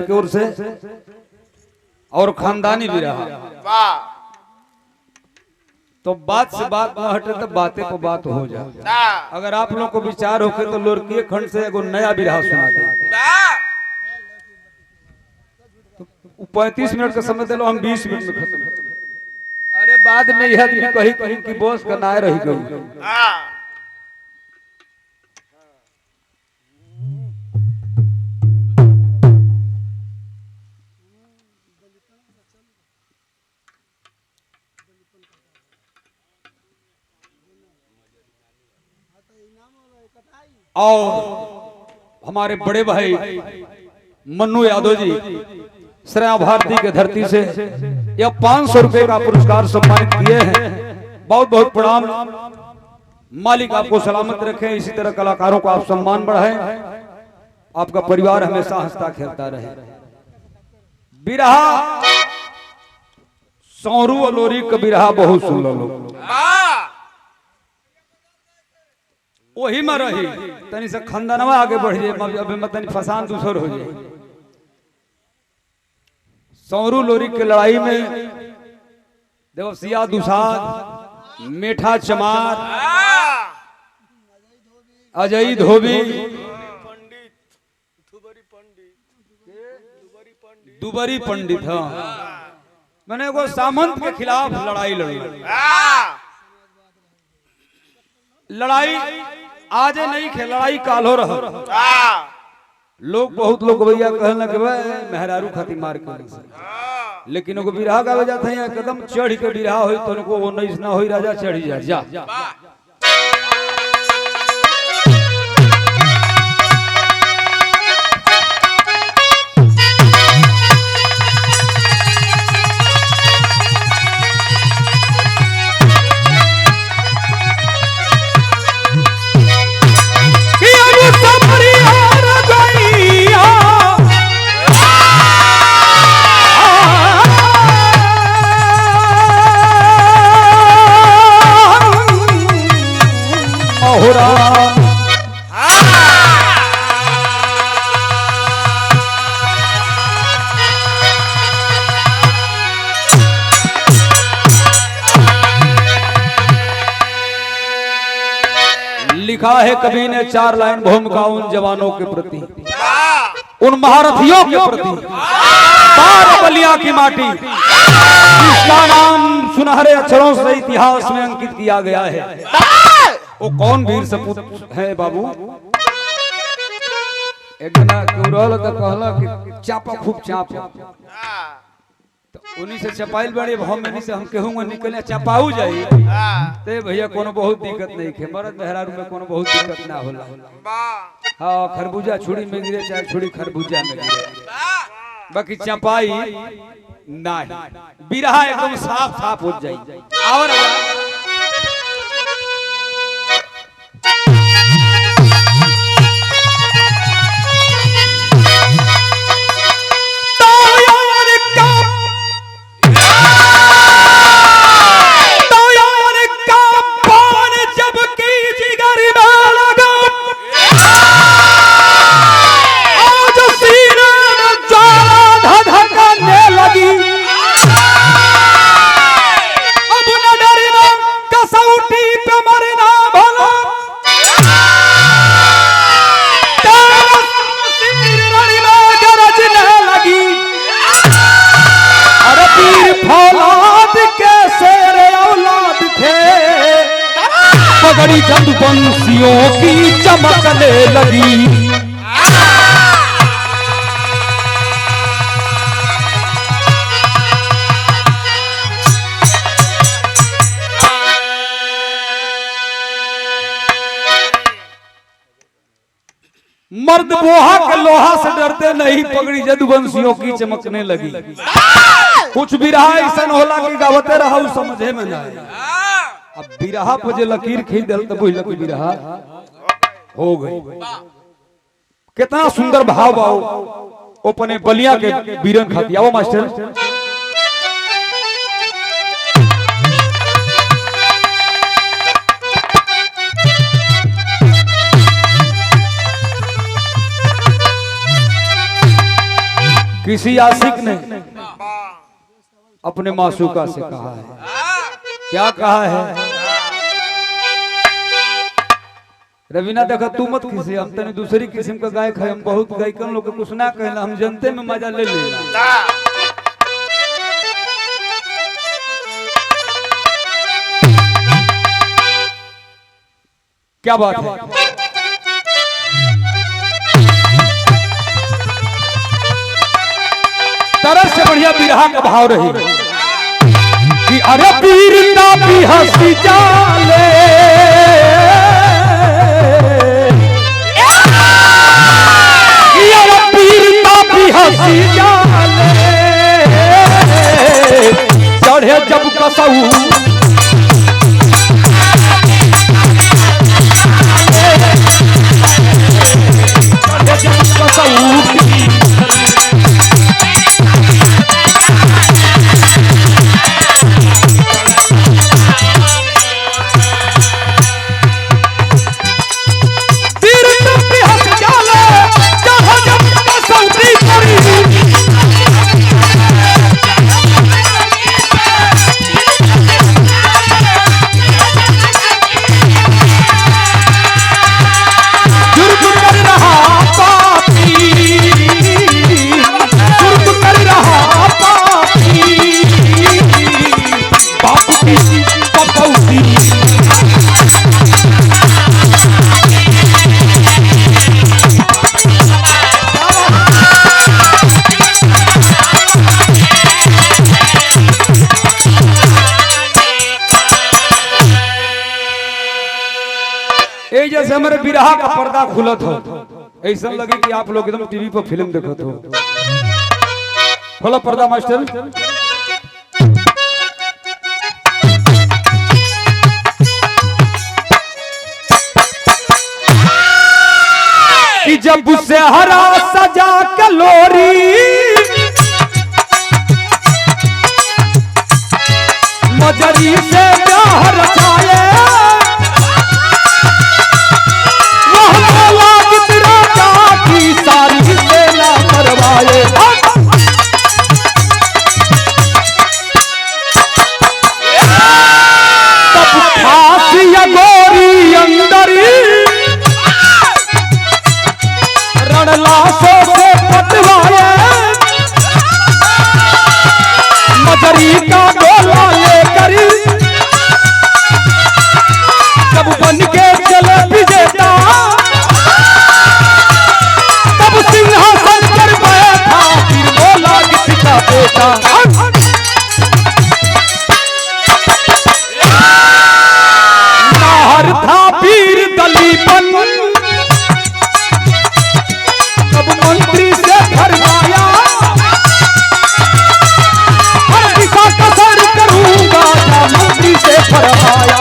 की ओर से और खानदानी भी रहा। तो बात से बात न हटे तो बातें पर बात हो जाए। अगर आप लोगों को विचार होके तो लोरकीय खंड से एगो नया बिरहा सुना दे। तो 35 मिनट का समय दे लो, हम 20 मिनट में खत्म। अरे बाद में यह भी कही कहीं की बॉस का नाय रही गई। और हमारे बड़े भाई मन्नू यादव जी श्रेया भारती के धरती से यह 500 रुपए का पुरस्कार सम्मानित किए हैं। बहुत बहुत प्रणाम। मालिक आपको सलामत रखें। इसी तरह कलाकारों को आप सम्मान बढ़ाएं। आपका परिवार हमेशा हंसता खेलता रहे। बिरहा सौरू और लोरी का बिरहा बहुत सुन लो। वही में रही तनी से खंदनवा आगे बढ़ जाए। अभी मत फसान दूसर हो जाए। सौरू लोरी की लड़ाई में देखो सिया दुसाद, मेठा चमार, अजय धोबी, दुबरी पंडित, हाँ मैंने वो सामंत के खिलाफ लड़ाई लड़ी। लड़ाई आज नहीं खे, लड़ाई कालो रहा। लोग बहुत लोग भैया कहने लगे मेहरारू खाती मार कर। लेकिन वो बिरहा का वजह था एकदम चढ़ के बिरहा हुई तो उनको वो नहीं ना हुई राजा चढ़ी जा। लिखा है कवि ने 4 लाइन भूमिका उन जवानों के प्रति, उन महारथियों के प्रति, बार बलिया की माटी जिसका नाम सुनहरे अक्षरों से इतिहास में अंकित किया गया है। वो कौन वीर सपूत है बाबू? एक जना क्यों रहल तो कहला कि चापा खूब चाप। तो उन्हीं से चपाइल बड़े हम में से हम कहूंगा निकले चपाऊ जाई ते भैया कोनो बहुत दिक्कत नहीं खे। मरद मेहरारू में कोनो बहुत दिक्कत ना होला। हाँ खरबूजा छुरी में गिरे चाहे छुरी खरबूजा में गिरे, बाकी चपाई नहीं। बिरहा एकदम साफ साफ हो जाई। और बड़ी जदुवंशियों की चमकने लगी। मर्द बोहा के लोहा से डरते नहीं, पगड़ी जदुवंशियों की चमकने लगी। कुछ बिरहा ऐसा होला कि गावते रहा समझे में ना। अब बिरहा पर जो लकीर खींच दिल तो बुझल कि बिरहा हो गई। कितना सुंदर भाव बाओ अपने बलिया के बीरन खाती। आओ मास्टर। किसी आशिक ने अपने मासूका से कहा है, क्या कहा है? रवीना देखा तू मत किसी, हम तनी दूसरी किस्म का गायक है, हम बहुत गायकन लोग कुछ ना कहना, हम जनते में मजा ले लेना। क्या बात है? तरस से बढ़िया बिरहा का भाव रही कि अरे पीर ना भी हंसी जाले, अरे पीर ना भी हंसी जाले, चढ़े जब कसऊ जैसे हमारे बिरहा का पर्दा खुलत हो, ऐसा लगे कि आप लोग एकदम टीवी पर फिल्म देखत हो। खोलो पर्दा मास्टर। कि जब से हरा सजा के लोरी मजरी से प्यार रचाए, सारी सेना करवाए, तब फांसी गोरी अंदरी रणलाशों से पटवाए, मजरी का गोला लेकर जब बन के चले विजेता, सिंहासन पर बैठा फिर बोला किसका बेटा, नाहर था वीर दलीपन, तब मंत्री से फरमाया, हर दिशा का सर करूंगा, मंत्री से फरमाया।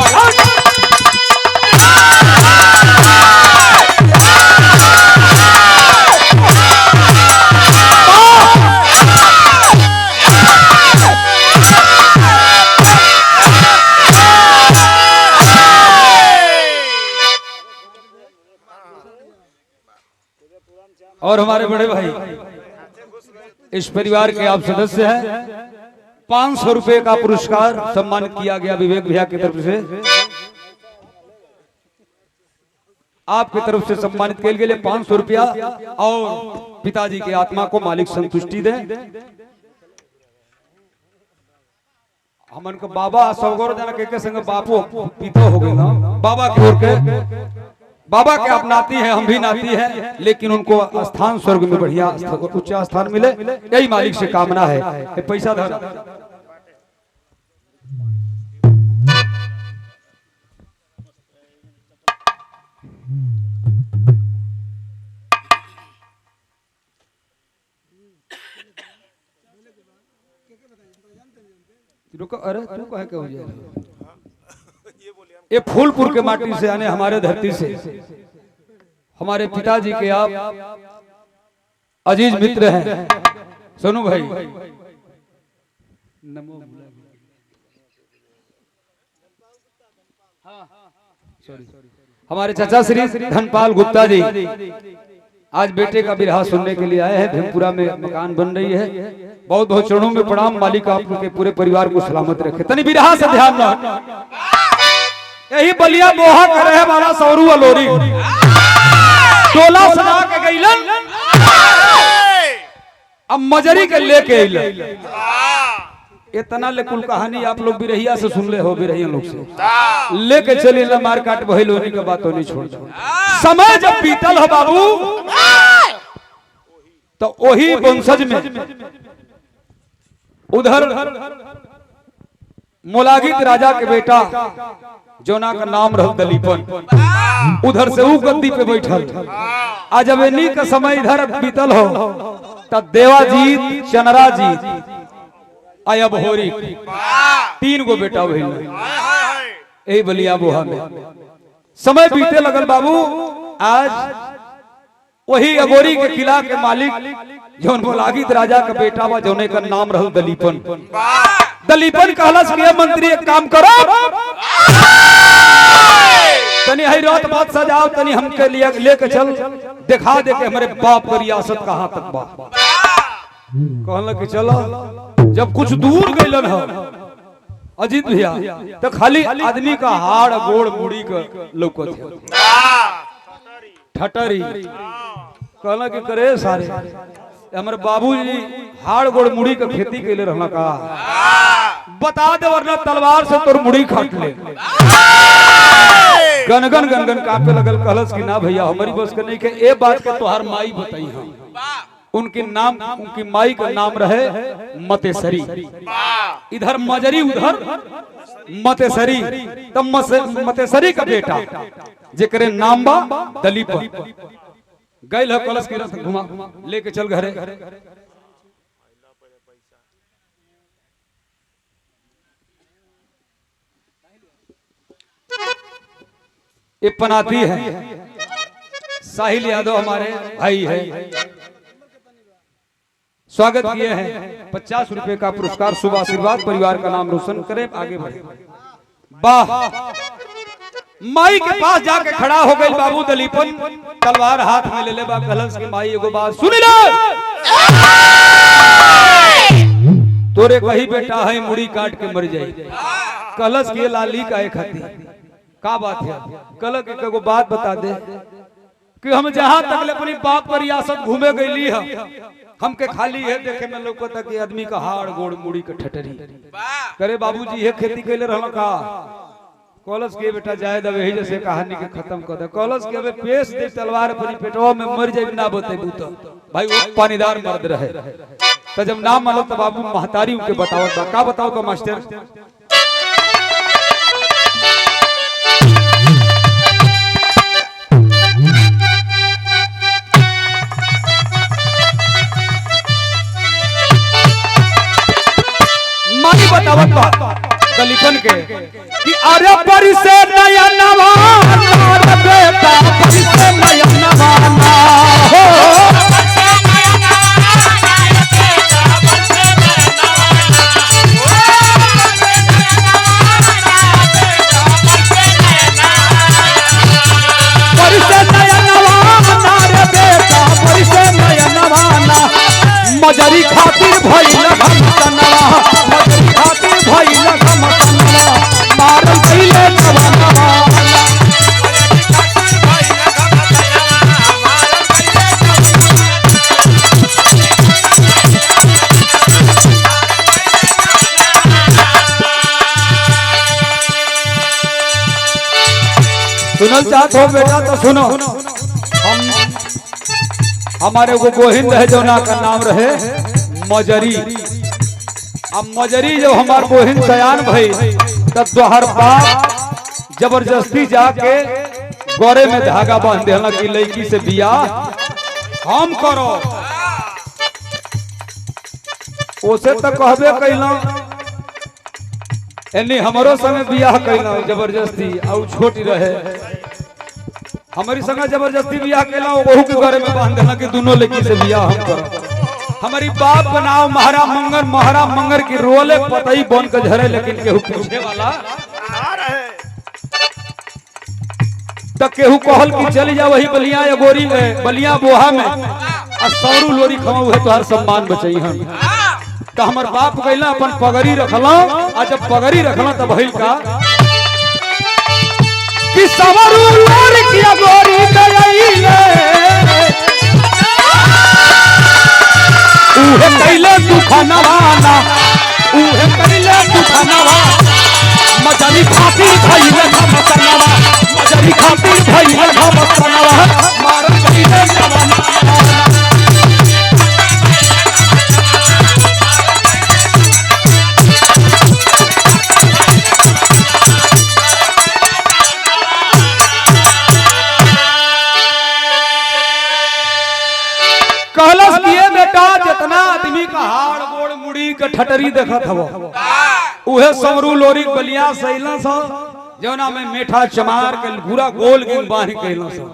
और हमारे बड़े भाई इस परिवार के आप सदस्य हैं, 500 रुपए का पुरस्कार सम्मानित किया गया विवेक भैया की तरफ से, आपकी तरफ से सम्मानित किए गए 500 रुपया, और पिताजी की आत्मा को मालिक संतुष्टि दे। हमन को बाबा सौगौर जना के संग बापू पितो हो गए ना, बाबा की ओर के, बाबा के आप नाती हैं, हम भी नाती हैं, लेकिन उनको स्थान स्वर्ग में बढ़िया उच्च स्थान मिले, यही मालिक से कामना है। पैसा धर रुको, अरे तू कहे के हो जाए, ये फूलपुर के माटी से आने हमारे धरती से हमारे पिताजी के आप अजीज मित्र हैं सोनू भाई, हमारे चाचा श्री धनपाल गुप्ता जी, आज बेटे का विरह सुनने के लिए आए हैं। भीमपुरा में मकान बन रही है। बहुत बहुत चरणों में प्रणाम। मालिक आपके पूरे परिवार को सलामत रखे। तनी विरह से ध्यान न, यही बलिया बोहा कर रहे वाला सौरू अलोरी टोला सना के गईलन, अब मजरी के लेके अइलन। इतना ले कुल कहानी आप लोग बिरहिया से सुन ले हो, बिरहिया लोग से लेके चले ना मार काट बहिल होने का बात नहीं छोड़ दो। समय जब बीतल हो बाबू तो वही वंशज में उधर मोलागित राजा के बेटा जोना का नाम रह दलीपन, उधर से वो गद्दी पे बैठल। आज जब इन्हीं का समय इधर बीतल हो तब देवाजीत, चनरा जी, आया बहोरी, 3 गो बेटा भइल। यही बलिया बोहा में समय बीते लगल बाबू। आज वही अगोरी के किला के मालिक जौन मोलागित राजा का बेटा बा, जौने का नाम रहल दलीपन। दलीपन कहलस कि मंत्री एक काम करो, तनी हई रात बात सजाओ, तनी हमके लिए लेके चल, दिखा दे के हमारे बाप की रियासत कहां तक बा। कहला कि चलो। जब कुछ दूर गइलन हो अजीत भैया तो खाली आदमी का हाड़ गोड़ मुड़ी का लौकत है, ठटरी। कहला कि करे सारे हमारे बाबूजी हाड़ गोड़ मुड़ी का खेती के लिए रहना का, बता दे वरना तलवार से तोर मुड़ी काट ले। गनगन गनगन कांपे लगल। कहलस कि ना भैया हमारी बस के नहीं के ए बात के तोहार माई बताई हम। उनके नाम, उनकी माई का नाम रहे मतेसरी। इधर मजरी उधर मतेसरी। तब मतेसरी का बेटा जेकरे नाम बा दलीपन गइल है कलश के रथ घुमा लेके चल घरे। ये पनाती है साहिल यादव हमारे भाई है, स्वागत किए हैं। 50 रुपए का पुरस्कार, शुभ आशीर्वाद, परिवार का नाम रोशन करे, आगे बढ़े। वाह। माई के पास जाके खड़ा हो गई बाबू दलीपन, तलवार हाथ में ले ले बा। कहलस कि माई एगो बात सुन ले, तोरे कही बेटा है मुड़ी काट के मर जाई। कहलस कि लाली का एक हती का बात है। कहल कि एगो बात बता दे कि हम जहां तक अपनी बाप पर रियासत घूमे गईली है, हमके खाली है देखे में लौकता कि आदमी का हाड़ गोड़ मुड़ी का ठटरी। करे बाबूजी ये खेती कैले रहल का। कॉलेज के बेटा जाए दे वही जैसे कहानी के खत्म कर दे। कॉलेज के अबे पेश दे तलवार अपनी पेटवा में मर जाए ना बतेबू तो भाई वो पानीदार मर्द रहे। तो जब नाम मानो तो बाबू महतारी उनके बताओ का बताओ का मास्टर। मानी बतावत दलीपन के कि अरे परी से नया नवाना बेटा, परी से नया नवाना हो। परी से नया नवाना रे बेटा, परी से नया नवाना। मजरी खातिर भइल भमसना, मजरी खातिर भइल भमसना, मारल पहिले नवाना। सुनल चाहत हो बेटा तो सुनो। हम हमारे को गोहिंद है जोना का नाम रहे मजरी। अब मजरी जब हमार गोहिंद सयान भई तब दोहर बाप जबरदस्ती जाके गोरे में धागा बांध देला कि लड़की से बियाह हम करो। ओसे तो कहबे कैला एनी हमरो संगे बियाह कैला जबरदस्ती, और छोटी रहे हमारी संगे जबरदस्ती बियाह कैला। वहू के घरे में बांध देला कि दोनों लड़की से बियाह हम करो। हमारी बाप का नाम महारा मंगर, महारा मंगर की रोले पतई बन के झरे, लेकिन केहू पूछे वाला तो केहू कहल कि चल जा वही बलिया या गोरी बलिया बोहा में आ सौरू लोरी खवाऊ है तोहर सम्मान बचई हम। तो हमर बाप गइला अपन पगड़ी रखला आ जब पगड़ी रखला तब भइल का कि सवरू लोरी की गोरी गइले उहे कैले दुखनवाना उहे कैले दुखनवा मजरी खातिर भइले धमकनवा मजरी खातिर भइले धमकनवा मार कैले जवाना कहलस किए बेटा जितना आदमी का हाड़ गोड़ मुड़ी के ठटरी देखत हवो उहे समरू लोरी बलिया सैला सा जौना में मीठा चमार के पूरा गोल गिन बांध कैला सा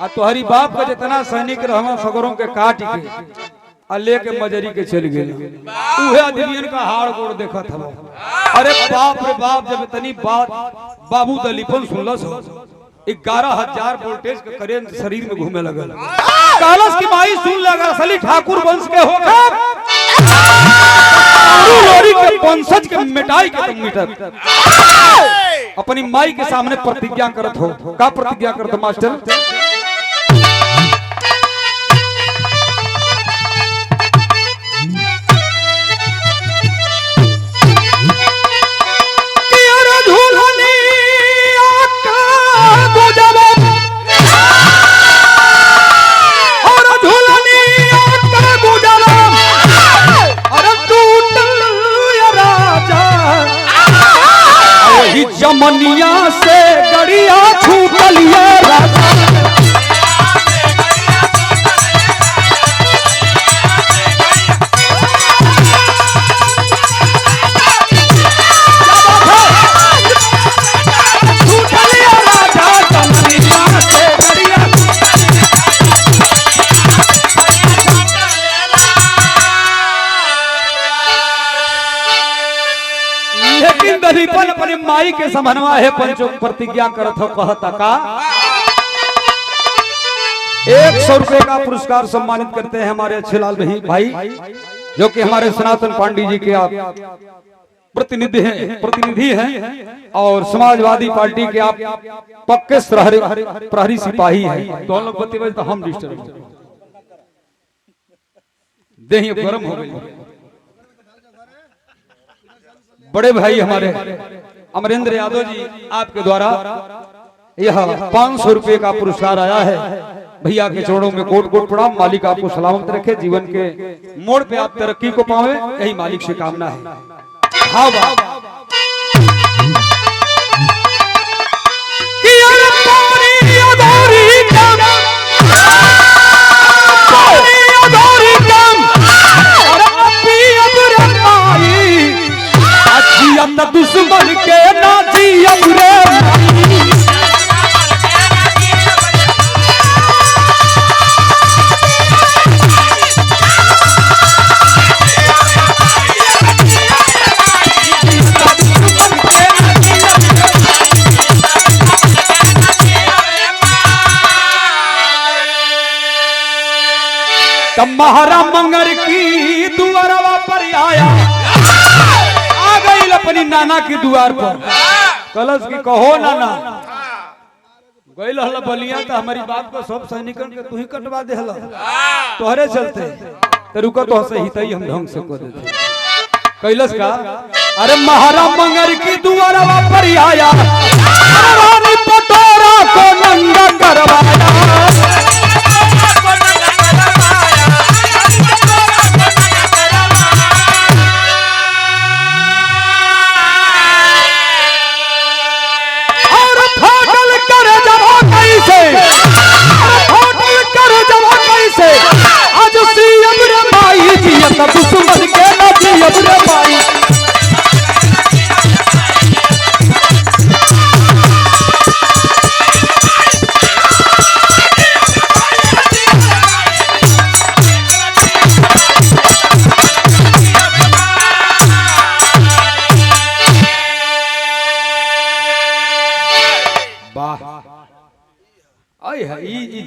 आ तोहरी बाप का जितना सैनिक रहवा सगरों के काट के आ लेके मजरी के चल गेल उहे आदमियन का हाड़ गोड़ देखत हवो। अरे बाप रे बाप जब इतनी बात बाबू दलीपन सुनलस 11,000 वोल्टेज का करेंट शरीर में घूमे लगल। कालस की माई सुन लगा असली ठाकुर वंश के होकर लोरी के वंशज के मिटाई के तुम मिटत अपनी माई के सामने प्रतिज्ञा करत हो। का प्रतिज्ञा करत मास्टर? जमनिया से गड़िया छूटलिए राजा छूटलिए राजा जमनिया से गड़िया लेकिन दलीपन अपनी माई के समनवा है पंचों प्रतिज्ञा करत हो कहता का 100 रुपए का पुरस्कार सम्मानित करते हैं हमारे अच्छे लाल भाई जो कि हमारे सनातन पांडे जी के आप प्रतिनिधि हैं और समाजवादी पार्टी के आप पक्के प्रहरी सिपाही हैं। तो लोग बत्ती बजे तो हम डिस्टर्ब देही गरम हो गई। बड़े भाई हमारे अमरेंद्र यादव जी आपके द्वारा यह 500 रुपए का पुरस्कार आया है। भैया के चरणों में कोट कोट प्रणाम। मालिक आपको सलामत रखे, जीवन के मोड़ पे आप तरक्की को पावे, यही मालिक से कामना है। हाँ दुश्मन के नाची अपने महारा मंगर की दुआरवा पर आया आ गई अपनी नाना की द्वार पर। कलश की कहो नाना गई हल बलिया तो हमारी बात को सब सैनिकन के तू ही कटवा दे हल तोहरे चलते तो रुको तो से हित हम ढंग से को देते कैलस का। अरे महारा मंगर की दुआरवा पर आया रानी पटोरा को नंगा करवाया आज सीएम रे माई जी दुश्मन के ना सीएम रे माई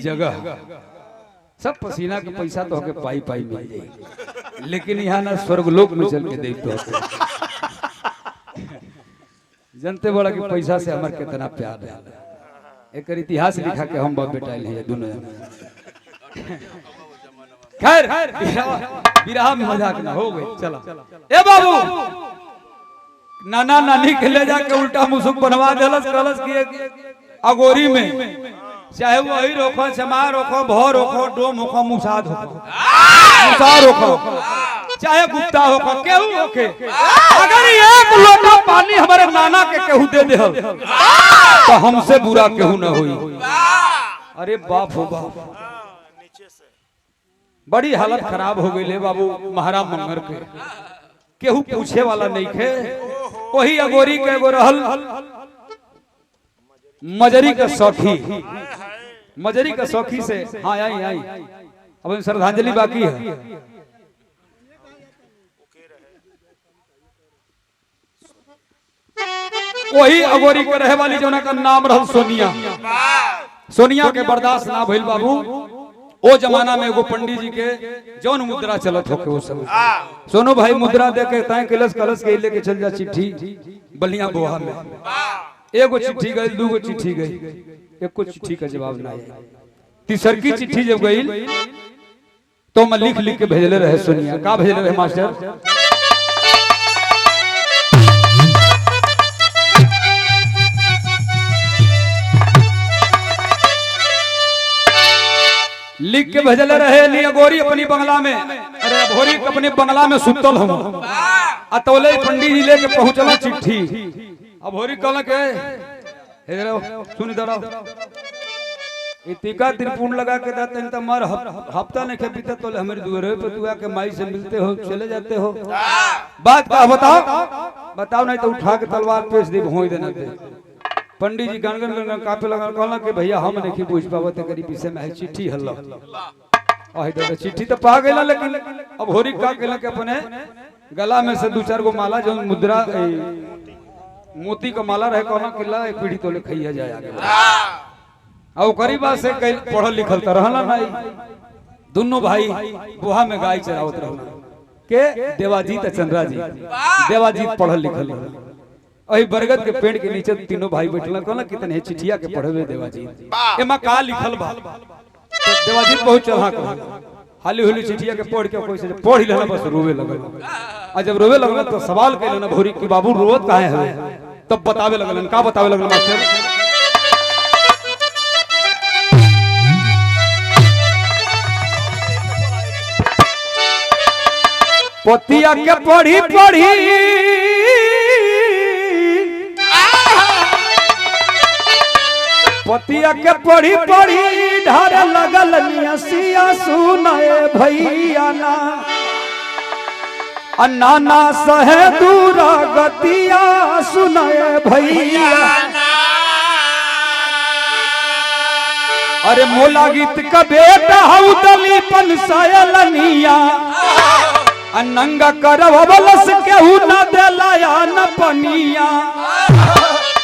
जगह सब पसीना के पैसा तो होके पाई पाई मिल जाई, लेकिन यहाँ ना स्वर्गलोक में चल के देख तो जनते बड़ा कि पैसा से हमार कितना प्यार है। एक इतिहास लिखा के हम बाप बेटा है दोनों। खैर विराह में मजाक ना हो गई। चलो ए बाबू, नाना नानी के ले जाके उल्टा मुसुक बनवा देलस, कलस किए अगोरी में, चाहे वो अही रोको, चमा रोको, भौ रोको, डोम होको, मुसाद होको, मुसार होको, चाहे गुप्ता होको, केहू होके, अगर एक लोटा पानी हमारे नाना के केहू दे दे तो हमसे बुरा केहू न होई। अरे बाप हो बाप, बड़ी हालत खराब हो गई ले बाबू महाराज मंगर के, केहू पूछे वाला नहीं थे। वही अगोरी के एगो रहल मजरी का सौखी, मजरी का सौखी से हाँ आई आई अब श्रद्धांजलि बाकी है। वही अगोरी के रहे वाली जो का नाम रहल सोनिया। सोनिया के बर्दाश्त ना भइल बाबू। वो जमाना में एगो पंडित जी के जौन मुद्रा चलत होके वो समय सोनो भाई मुद्रा दे के तय कलश कलश के लेके चल जा चिट्ठी बलिया बोहा में। एगो चिट्ठी गई, दूगो चिट्ठी गई, एक को चिट्ठी का जवाब ना आया। तीसर की चिट्ठी जब गई तो मैं लिख लिख के भेजले रहे सोनिया। का भेजले रहे मास्टर? लिख के भेजले रहे नी अगोरी अपनी बंगला में। अरे अघोरी अपने बंगला में सुतल हम अतौले पंडित जी लेके पहुंचला चिट्ठी। अघोरी कहल के सुन इधर टीका त्रिपुण लगा के देते हैं तो मर हफ्ता नहीं खे बीते तो हमारे दुआरे पे तू आके माई से मिलते हो, चले जाते हो। बात का बताओ बताओ, नहीं तो उठा के तलवार पेश दे भोई देना दे। पंडित जी गणगन गणगन काफे लगा कहला कि भैया हम नहीं पूछ पावत करीब विषय में है चिट्ठी हल्ला आही तो चिट्ठी तो पा गेला, लेकिन अब होरी का केला के अपने गला में से दो चार गो माला जो मुद्रा मोती का माला रहे कहला किला एक पीढ़ी तो ले खइया जाए आगे। और करीबा से पढ़ल लिखल तो रहला नहीं। दोनों भाई बुहा में गाय चरावत रहला के देवाजीत चंद्रा जी। देवाजीत पढ़ल लिखल अही बरगद के पेड़ के नीचे तीनों भाई बैठल कहला कितने चिट्ठिया के पढ़वे देवाजीत एमा का लिखल बा। तो देवाजीत बहुत चढ़ा कर हाली होली चिट्ठिया के पढ़ के कोई से पढ़ लेना बस रोवे लगल। आ जब रोवे लगल तो सवाल कैले ना भोरी की बाबू रोवत काहे है? तब बतावे लगलन। का बतावे लगलन मास्टर? पोतिया के पढ़ी पढ़ी पोतिया के पढ़ी पढ़ी ढार लगल नियसिया सुनाए भैया ना अन्ना सहे दूरा गतिया सुनाए भैया। अरे मोला गीत का बेटा हऊ दलीपन सायलनिया नंगा करवलस केहू न देलाया न पनिया।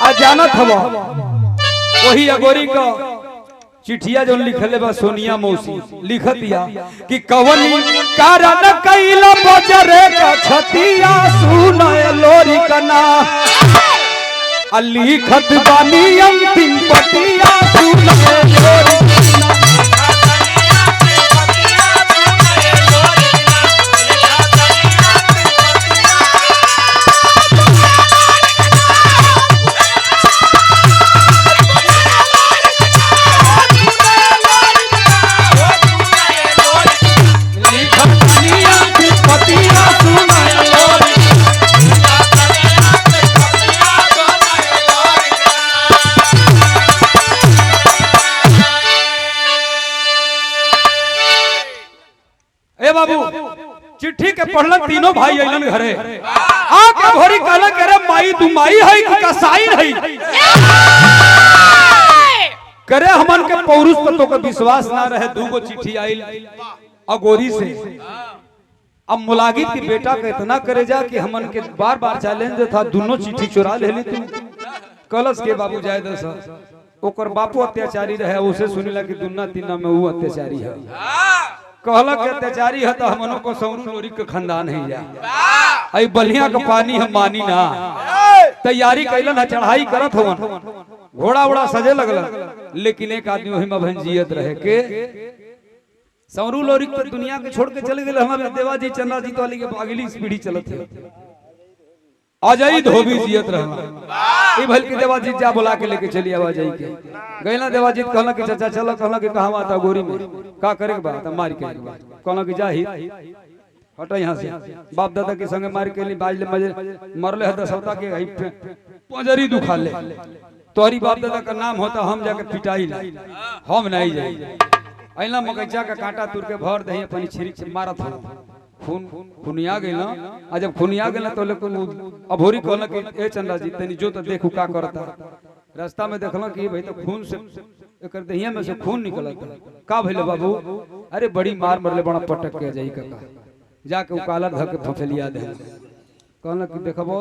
अजानत हवा वही अगोरी का चिट्ठिया जो लिखले बा सोनिया मौसी लिखतिया कि कवनी कारण कैला बजरे का छतिया सुनाए लोरी कना लिखत बानी अंतिम पतिया सुनाए लोरी कना। बाबू चिट्ठी के पढ़ल तीनों भाई अइलन घरे आके भोरी कहला करे माई तू माई है कि कसाई है? करे हमन के पौरुष पर तो विश्वास ना रहे। दूगो चिट्ठी आइल अगोरी से। अब मुलागित की बेटा का इतना करे जा कि हमन के बार बार चैलेंज था दोनों चिट्ठी चुरा ले ली तू। कलश के बाबू जाए दस ओकर बापो अत्याचारी रहे, उसे सुनिला कि दुन्ना तीना में वो अत्याचारी है। कहला के अत्याचारी है तो हमनों को सौरू लोरी के खानदान है जा। आई बलिया का पानी हम मानी ना। तैयारी कैलन है, चढ़ाई करत हवन, घोड़ा उड़ा सजे लगल, लेकिन एक आदमी वही में जियत रहे के सौरू लोरी तो दुनिया के छोड़ के चले गए। हमारे देवाजी चंद्रा जी तो वाली के अगली पीढ़ी चलत है। अजय धोबी जियत रहा। ई भल के देवाजी जा बुला के लेके चली आवा जाई के गैला। देवाजी कहला कि चाचा चलो, कहला कि कहां आता गोरी में का करे के बात मार के कहला कि जाही हट यहां से। बाप दादा के संगे मार के लिए बाजले मजे मरले है दसौता के पंजरी दुखा ले। तोरी बाप दादा का नाम होता हम जाके पिटाई ला, हम नहीं जाई। ऐला मकैचा का कांटा तुर के भर दही अपनी छिरी से मारत हो। खून खुनिया गइल ना। आ जब खुनिया गइल तो लेकिन अभोरी कहला कि ए चंदा जी तनी जो तो देखू का करता। रास्ता में देखला कि भाई तो खून से एकर दहिया में से खून निकलता। का भइले बाबू? अरे बड़ी मार मरले, बड़ा पटक के जाई काका। जाके उ काला धक फफलिया दे। कहला कि देखबो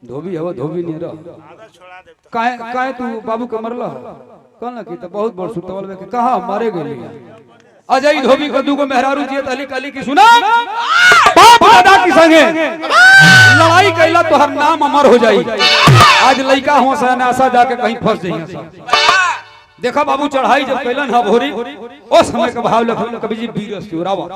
धोबी हो, धोबी नहीं रह। काहे तू बाबू के मरला? कहला कि तो बहुत बड़ सुतवल में के कहां मारे गेली। अजय धोबी को दूगो मेहरारू जियत अली कली की सुना बाप दादा की संगे लड़ाई कैला तो हर नाम अमर हो जाई। आज लइका हो सनासा जाके कहीं फंस जाई। देखा बाबू चढ़ाई जब कैलन ह भोरी उस समय का भाव लखन कवि जी वीर सुरावा।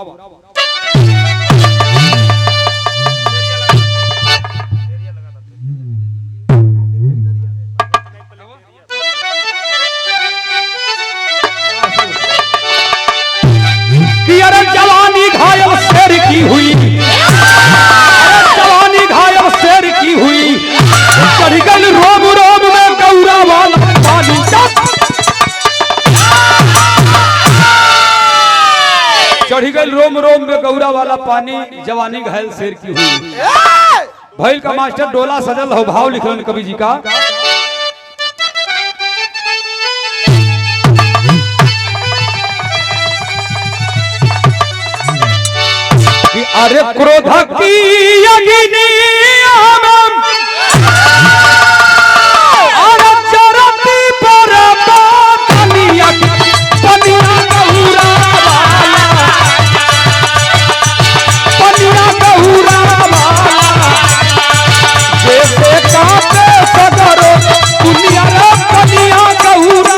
अरे जवानी घायल शेर की हुई, जवानी घायल शेर की हुई, चढ़ गई रोम रोम में गौरा वाला पानी। चढ़ गई रोम रोम में गौरा वाला पानी, जवानी घायल शेर की हुई। भैल का मास्टर डोला सजल हो, भाव लिखलन कवि जी का। अरे क्रोध की अग्नि आनंद अरे चरती पर पानिया पनिया गहुरा वाला, पनिया गहुरा वाला जैसे काटे सगरो दुनिया रे पनिया गहुरा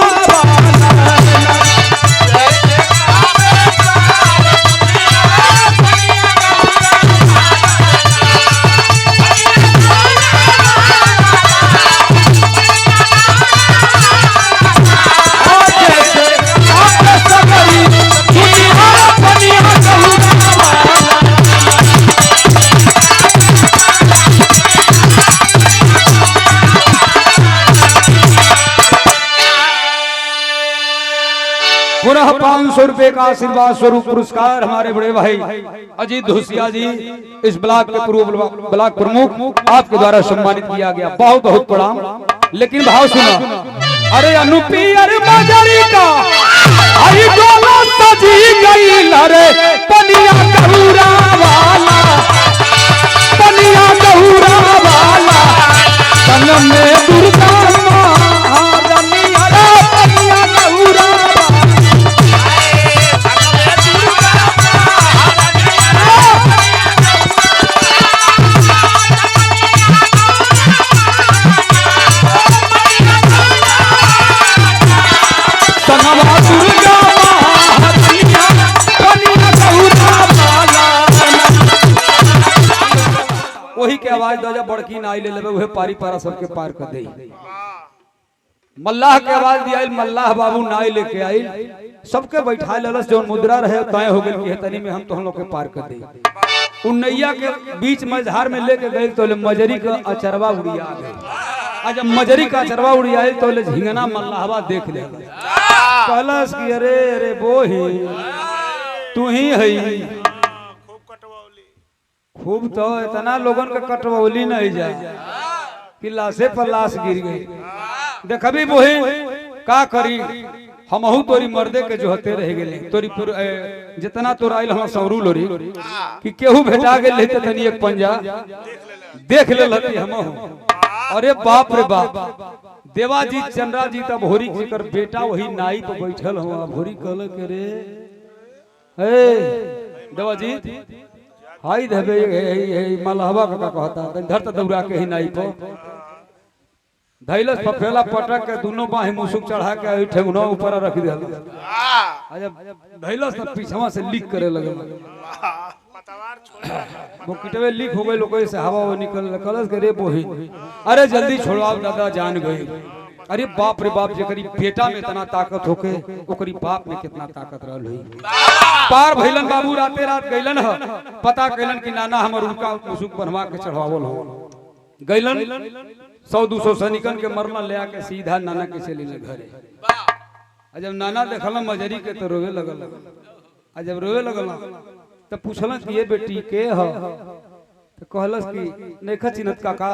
पुनः 500 रुपए का आशीर्वाद स्वरूप पुरस्कार हमारे बड़े भाई अजीत धोसिया जी इस ब्लॉक के पूर्व ब्लॉक प्रमुख आपके द्वारा सम्मानित किया गया। बहुत बहुत प्रणाम। लेकिन भाव सुना। अरे अनुपी अरे मजरी का आई डोला सजी गई लरे पनिया गहुरा वाला, पनिया गहुरा वाला संगम में दुर्गा महारानी अरे पनिया गहुरा वही के आवाज दजा बड़की नाई ले लेबे उहे पारी पारा सबके पार कर दे। मल्लाह के आवाज दिया मल्लाह बाबू नाई लेके आई सबके बैठा लेलस। जो मुद्रा रहे तय हो गई कि तनी में हम तो हम लोग के पार कर दे। उन्नैया के बीच मझधार में लेके गए तो मजरी का अचरवा उड़िया गए। आज जब मजरी का अचरवा उड़िया तो झिंगना मल्लाहवा देख ले कहलस कि अरे अरे वो ही तू ही है। खूब तो इतना लोगन का कटवौली नहीं जाए कि लाशे पर लाश गिर गई। देखबी बोही का करी हमहू तोरी मर्दे के जो हते रह गेले तोरी जितना तोर आइल हम सौरू लोरी कि केहू भेटा गेल लेते तनी एक पंजा देख ले लती हमहू। अरे बाप रे बाप देवाजी चंद्रा जी तब भोरी कर बेटा वही नाई पे बैठल हुआ भोरी कहल के रे हे देवाजी हाई देबे मलहवा का कहता धर त दौड़ा के ही नाई पे धैलस फफेला पटक के दोनों बाही मुसुक चढ़ा के ठेंगुना ऊपर रख दिया धैलस त पीछवा से लीक करे लगे वो किटवे लीक हो गए लोग से हवा वो निकल कलस के रे बोही अरे जल्दी छोड़ो दादा जान गई अरे बाप रे बाप जेकरी बेटा में इतना ताकत होके ओकरी बाप में कितना ताकत रहल हुई पार भइलन बाबू राते रात गइलन ह पता कइलन कि नाना हमर उनका मुसुक बनवा के चढ़ावल हो गइलन 100-200 सैनिकन के मरना ले आके सीधा नाना के चले घरे जब नाना देखल मजरी के तो रोवे लगल जब रोवे लगल तो पूछल कि ये बेटी के ह तो कहलस कि नेखा चिन्हत काका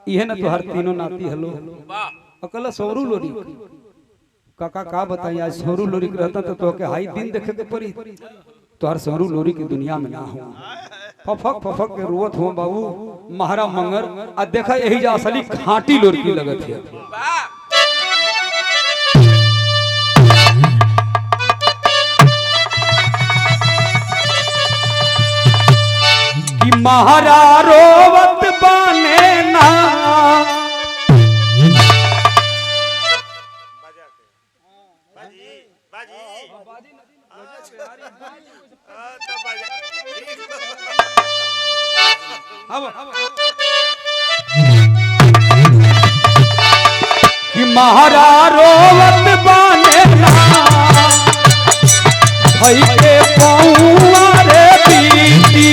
इहे न तोहर तीनों नाती हलो अकल सौरू लोरी काका का बताई आज सौरू लोरी के रहता तो तोके हाई दिन देखे के पड़ी तोहर सौरू लोरी की दुनिया में ना हो फफक के रोवत हो बाबू महारा मंगर आ देखा यही जा असली खाटी लोरी की लगत है कि महारा रोवत बाने ना कि महारा रोवत बाने ना भई के पौआ रे बीती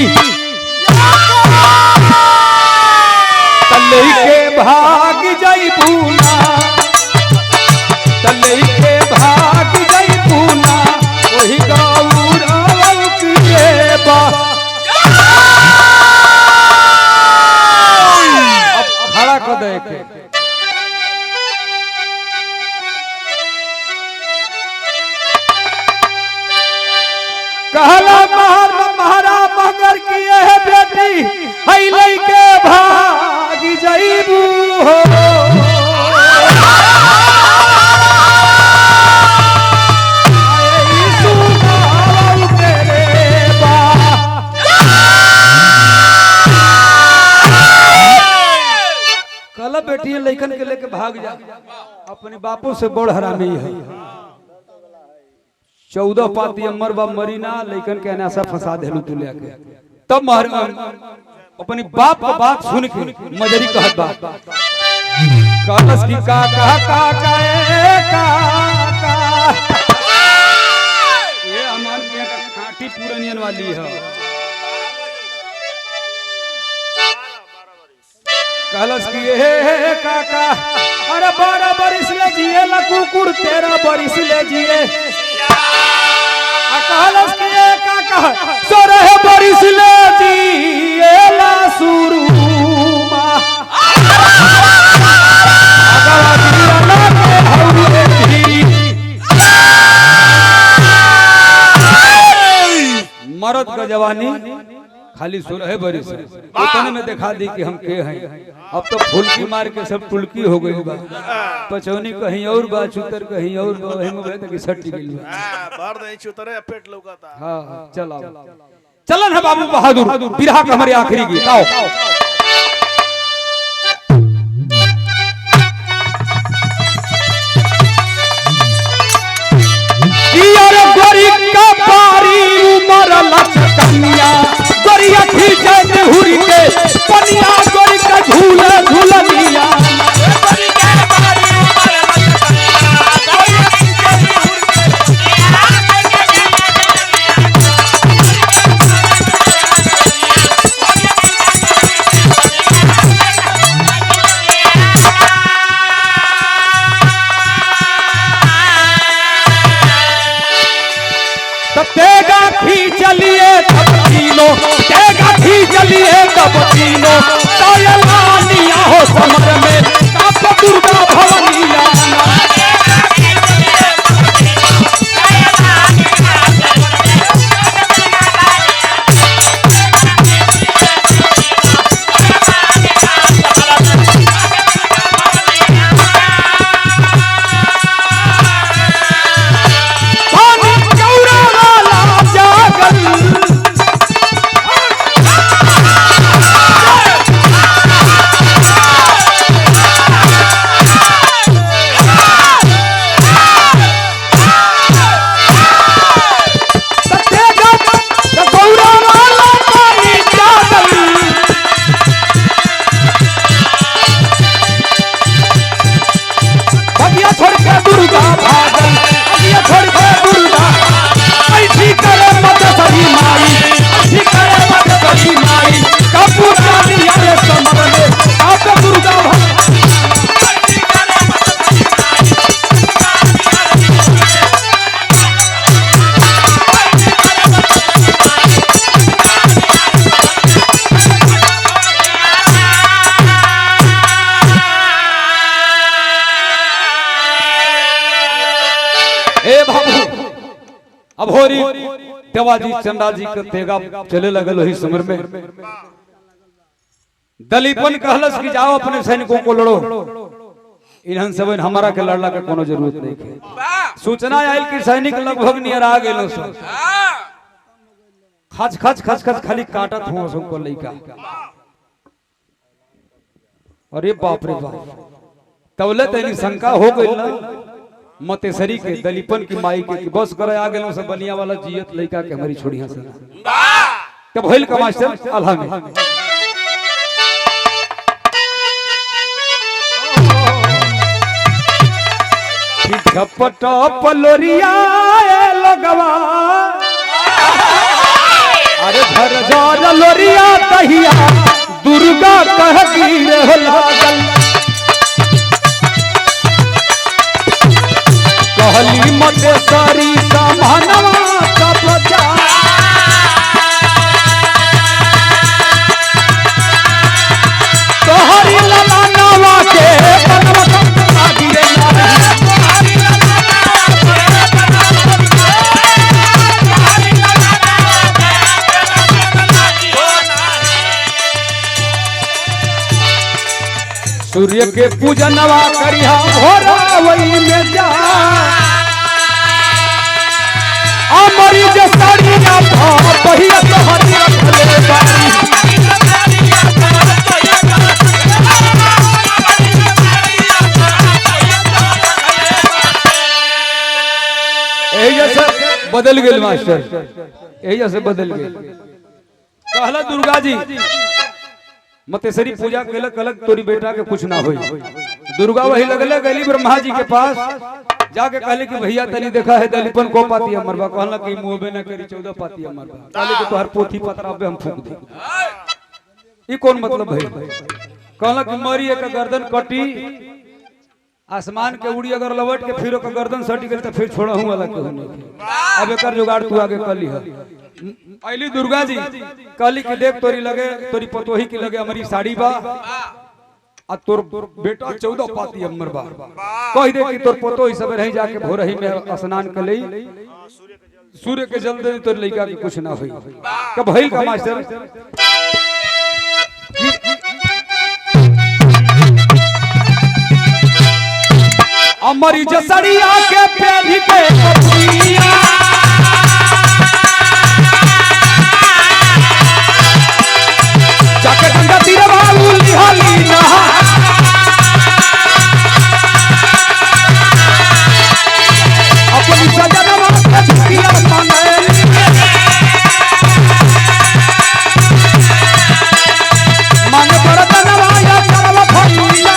तले के भाग जाई पूना तले के भाग जाई पूना वही गौरव के बा अब खड़ा कर दे के कहला महारा मगर की यह बेटी हईले के भाग जाईबू हो कहला बेटी लइकन के लेके भाग जा अपने बापू से बड़ हरामी है 14 पाती अमर बा मरीना लेकिन के ऐसा फंसा देलू तू लेके तब महर अपनी बाप का बात सुन के मजरी कहत बा कहलस की का ये हमार के खाटी पुरानियन वाली है कहलस की हे काका अरे 12 बरिस ले जिए ला कुकुर 13 बरिस ले जिए कहलस कि काका 16 बरिस ले जिए ला सुरुमा मर्द का जवानी खाली 16 बरिस उतने में दिखा दी कि हम के हैं अब तो फुलकी मार के सब टुलकी हो गई बा पचौनी कहीं और बा चुतर कहीं और बा वही में बहत की सट्टी गई बा भर दे चुतरे पेट लौकाता हां चल चलन है बाबू बहादुर बिरहा का हमारे आखिरी गीत आओ यार गोरी का पारी उमर लचकनिया गोरिया खींचे हुरी के पनिया गोरी का झूला झूलनिया गोरी के पारी उमर लचकनिया गोरिया खींचे चलिए तब चलिए तब तीनों सायलानिया हो समर में काप दुर्गा भवनिया अभोरी देवाजी चंदा जी के तेगा चले लगल वही समर में दलीपन कहलस कि जाओ अपने सैनिकों को लड़ो इन्हन सब हमारा के लड़ला के कोनो जरूरत नहीं है। सूचना आयल कि सैनिक लगभग नियर आ गेलो सब खच खच खच खच खाली काटत हो सबको लइका। अरे बाप रे बाप तौले तनी शंका हो गई ना मतेसरी के दलीपन की माई के कि बस करे आ गेलो सब बनिया वाला जियत लइका के हमारी छोड़िया से तब भइल का मास्टर अल्लाह में झपट पलोरिया लगवा अरे घर जा लोरिया कहिया दुर्गा कह गिरे हो लागल कहली मतेसरी समानवा सब जा तोहरी ललानवा के बनवा गिरे सूर्य के पूजनवा करिया भोरा वही में जा अमरी जसरिया पहिया तोहरी रखले बारी ऐसे बदल गेल मास्टर ऐसे बदल गेल कहला दुर्गा जी मतेसरी पूजा केलक कलक तोरी बेटा के कुछ ना होई। दुर्गा वही लगले गली ब्रह्मा जी के पास जाके कहले कि भैया तनी देखा है दलीपन को पाती मरबा कहला कि मुंहबे न करी 14 पाती मरबा कहले कि तोहर पोथी पतरा पे हम फूंक दी ई कौन मतलब भाई कहला कि मरी एक गर्दन कटी आसमान के उड़ी अगर लवट के फिर ओकर गर्दन सटी गेल त फिर छोड़हू वाला के नहीं अब एकर जुगाड़ तू आगे कर ली है। अली दुर्गा जी कहली कि देख तोरी लगे तोरी पतोही की लगे हमारी साड़ी बा आ तोर बेटा 14 पाती अमर बा कह दे कि तोर पतोही सब रही जाके भोरही में स्नान कर लई सूर्य के जल दे तोर लइका के कुछ ना होई कब भइल का मास्टर अमरी जसड़िया के पेढ़ी के कपुरिया जाके गंगा तीर बाबू लिहाली नहा अपनी सजनवा के झुकिया मांगेली मांगे बरतनवा या करवा फरिया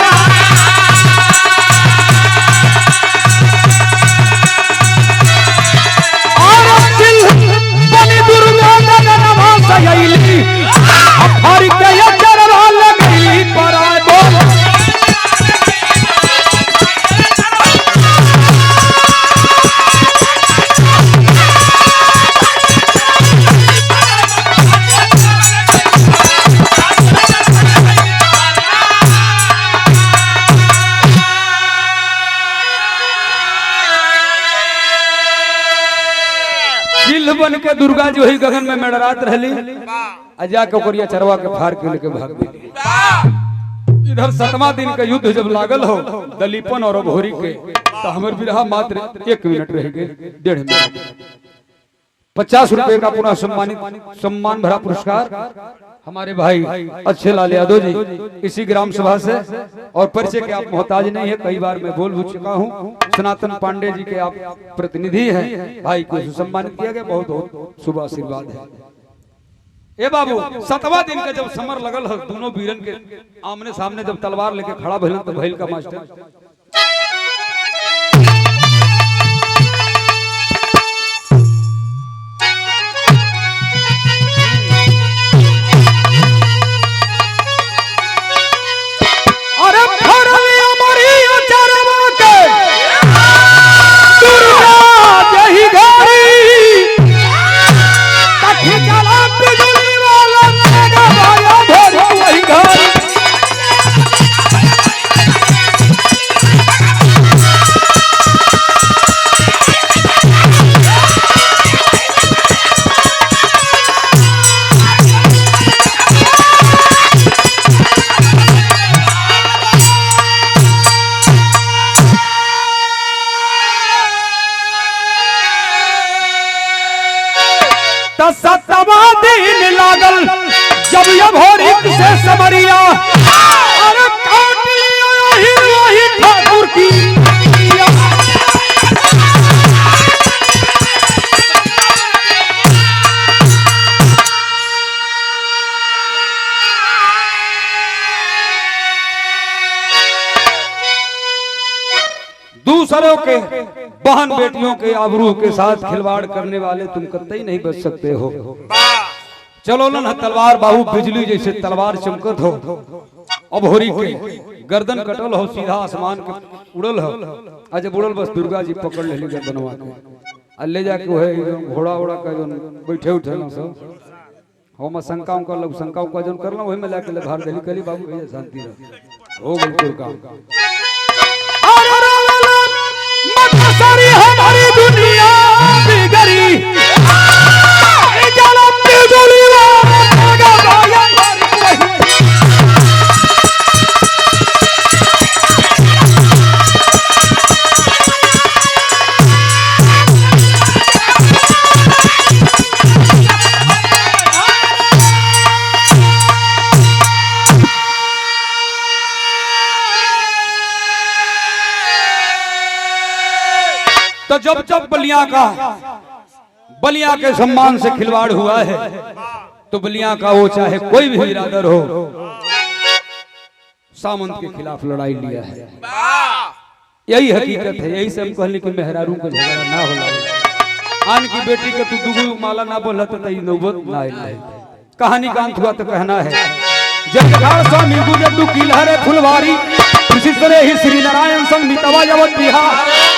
बन के दुर्गा जी वही गगन में मेड़रात रहली जाके ओकरिया चरवा के फाड़ के लेके भाग गई। इधर 7वां दिन का युद्ध जब लागल हो दलीपन और अभोरी के तो हमर बिरहा मात्र 1 मिनट रह गए 1.5 मिनट 50 रुपए का पुनः सम्मान भरा पुरस्कार हमारे भाई अच्छे लाल यादव जी इसी ग्राम सभा से और परिचय के आप मोहताज नहीं है कई बार मैं बोल चुका हूँ। सनातन पांडे जी के आप प्रतिनिधि हैं भाई को सम्मानित किया गया बहुत बहुत शुभ आशीर्वाद है। ए बाबू 7वां दिन का जब समर लगल हो दोनों वीरन के आमने सामने जब तलवार लेके खड़ा भइल तो भइल का मास्टर सतवा दिन लागल जब ये भोरी से समरिया अरे काट लिया वही ठाकुर की दूसरों के बहन बेटियों के आबरू के साथ खिलवाड़ करने वाले तुम कतई नहीं बच सकते हो। चलो ना तलवार बाहु बिजली जैसे तलवार चमकत हो अब होरी के गर्दन कटल हो सीधा आसमान के उड़ल हो आज उड़ल बस दुर्गा जी पकड़ ले गर्दनवा के ले जाके है घोड़ा उड़ा का जो बैठे उठे ना सब हम शंकाओं का लोग शंकाओं का जो करना वही में लाके भार देली कली बाबू भैया शांति रह हो गई कोई काम सारी हमारी दुनिया बिगड़ी तो जब जब बलिया के सम्मान से खिलवाड़ हुआ है तो बलिया का वो चाहे कोई भी बिरादर हो सामंत के खिलाफ लड़ाई लिया है। यही हकीकत है। यही से हम कहले कि मेहरारू का झगड़ा ना होला आन की बेटी के तू दुगु माला ना बोला तो तई नौबत ना आई। कहानी का अंत हुआ तो कहना है जगदार स्वामी गुजर तू किलहरे फुलवारी इसी तरह ही श्री नारायण संग मितवा जवत बिहार